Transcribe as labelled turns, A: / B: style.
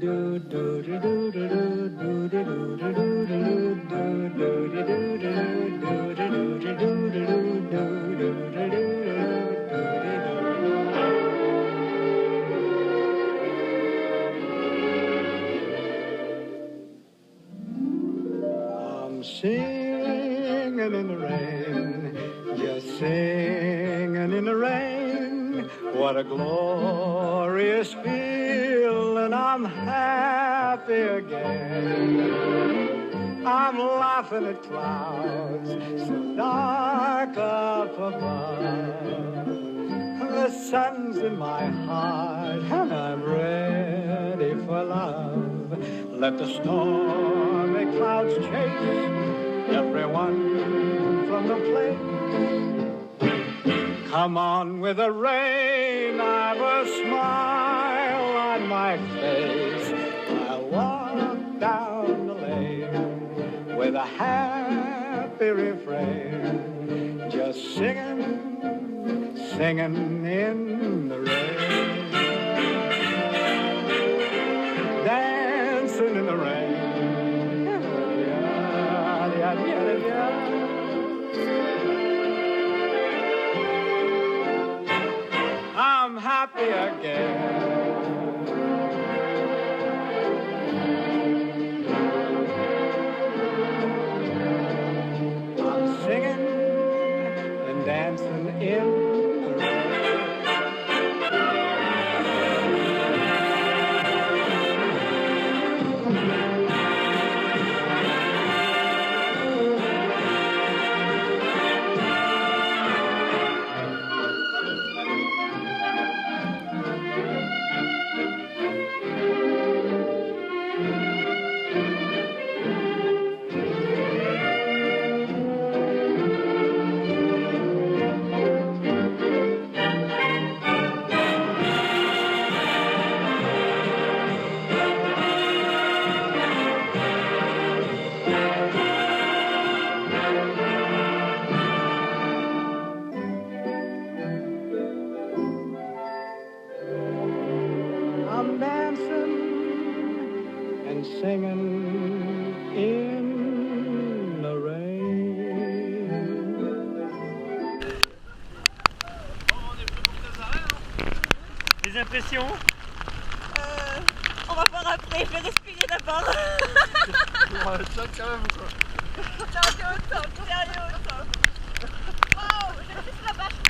A: I'm singing in the rain, just singing in the rain. What a glorious feeling, I'm happy again. I'm laughing at clouds so dark up above. The sun's in my heart and I'm ready for love. Let the stormy clouds chase everyone from the place. Come on with the rain, I've a smile on my face. I'll walk down the lane with a happy refrain, just singing, singing in the rain, dancing in the rain. I'm happy again. I'm singing and dancing in the rain. I'm dancing and singing in the rain.
B: Les impressions?
C: On va voir après, je vais respirer d'abord.
B: Tiens quand même quoi.
C: Tiens, au top, sérieux au top. Wow, je vais sur la vache.